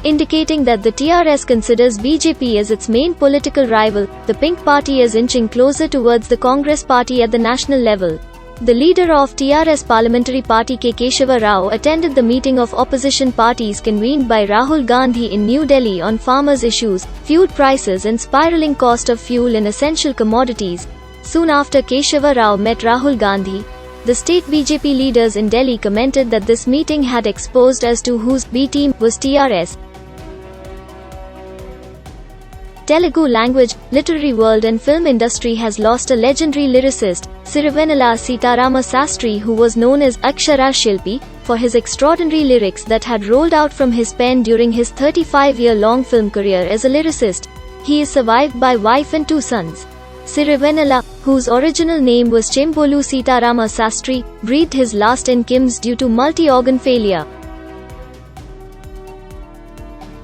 indicating that the TRS considers BJP as its main political rival. The Pink Party is inching closer towards the Congress Party at the national level. The leader of TRS Parliamentary Party K. Keshava Rao attended the meeting of opposition parties convened by Rahul Gandhi in New Delhi on farmers' issues, fuel prices and spiraling cost of fuel and essential commodities. Soon after Keshava Rao met Rahul Gandhi, the state BJP leaders in Delhi commented that this meeting had exposed as to whose B team was TRS. Telugu language, literary world and film industry has lost a legendary lyricist, Sirivennela Sitarama Sastry, who was known as Akshara Shilpi, for his extraordinary lyrics that had rolled out from his pen during his 35-year-long film career as a lyricist. He is survived by wife and 2 sons. Sirivennela, whose original name was Chembolu Sitarama Sastry, breathed his last in KIMS due to multi-organ failure.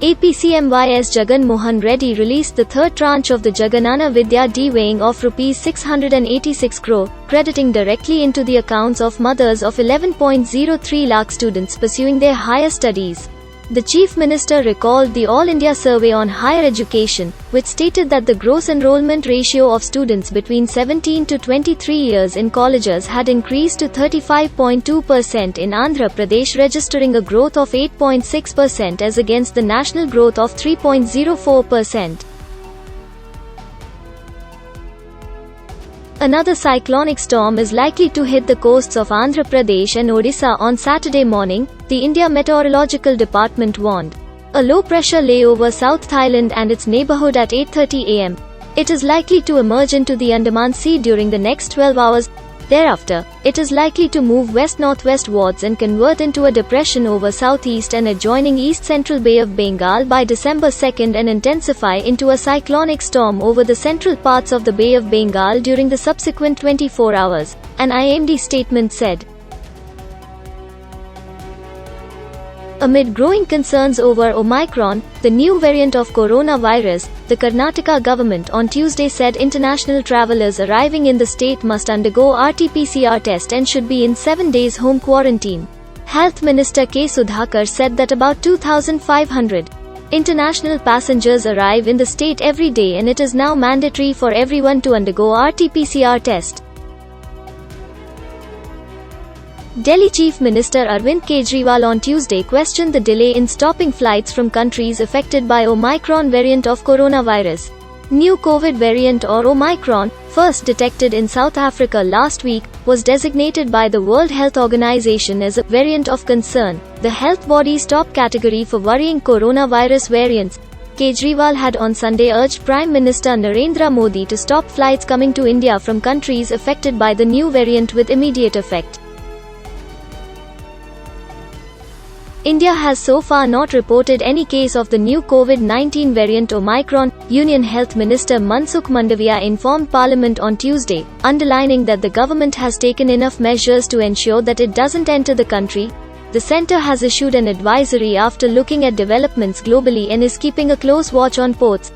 APCM YS Jagan Mohan Reddy released the third tranche of the Jaganana Vidya de-weighing of Rs 686 crore, crediting directly into the accounts of mothers of 11.03 lakh students pursuing their higher studies. The Chief Minister recalled the All India Survey on Higher Education, which stated that the gross enrollment ratio of students between 17 to 23 years in colleges had increased to 35.2% in Andhra Pradesh, registering a growth of 8.6% as against the national growth of 3.04%. Another cyclonic storm is likely to hit the coasts of Andhra Pradesh and Odisha on Saturday morning, the India Meteorological Department warned. A low-pressure lay over South Thailand and its neighborhood at 8:30 am. It is likely to emerge into the Andaman Sea during the next 12 hours. Thereafter, it is likely to move west-northwestwards and convert into a depression over southeast and adjoining east-central Bay of Bengal by December 2nd and intensify into a cyclonic storm over the central parts of the Bay of Bengal during the subsequent 24 hours, an IMD statement said. Amid growing concerns over Omicron, the new variant of coronavirus, the Karnataka government on Tuesday said international travelers arriving in the state must undergo RT-PCR test and should be in 7 days home quarantine. Health Minister K. Sudhakar said that about 2,500 international passengers arrive in the state every day and it is now mandatory for everyone to undergo RT-PCR test. Delhi Chief Minister Arvind Kejriwal on Tuesday questioned the delay in stopping flights from countries affected by Omicron variant of coronavirus. New COVID variant or Omicron, first detected in South Africa last week, was designated by the World Health Organization as a variant of concern, the health body's top category for worrying coronavirus variants. Kejriwal had on Sunday urged Prime Minister Narendra Modi to stop flights coming to India from countries affected by the new variant with immediate effect. India has so far not reported any case of the new COVID-19 variant Omicron, Union Health Minister Mansukh Mandavia informed Parliament on Tuesday, underlining that the government has taken enough measures to ensure that it doesn't enter the country. The centre has issued an advisory after looking at developments globally and is keeping a close watch on ports.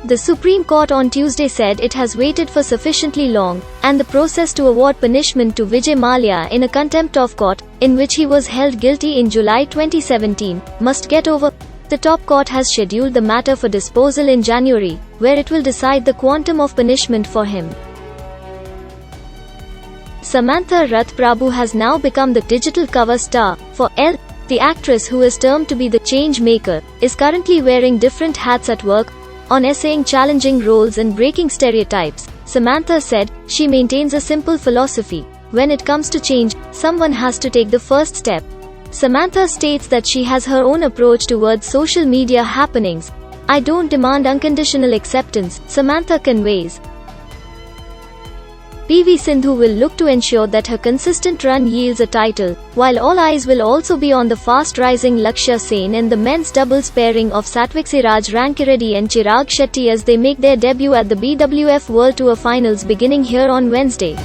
The Supreme Court on Tuesday said it has waited for sufficiently long, and the process to award punishment to Vijay Mallya in a contempt of court, in which he was held guilty in July 2017, must get over. The top court has scheduled the matter for disposal in January, where it will decide the quantum of punishment for him. Samantha Rath Prabhu has now become the digital cover star for Elle. The actress, who is termed to be the change maker, is currently wearing different hats at work, on essaying challenging roles and breaking stereotypes. Samantha said, she maintains a simple philosophy. When it comes to change, someone has to take the first step. Samantha states that she has her own approach towards social media happenings. I don't demand unconditional acceptance, Samantha conveys. PV Sindhu will look to ensure that her consistent run yields a title, while all eyes will also be on the fast-rising Lakshya Sen and the men's doubles pairing of Sattviksiraj Rankireddy and Chirag Shetty as they make their debut at the BWF World Tour Finals beginning here on Wednesday.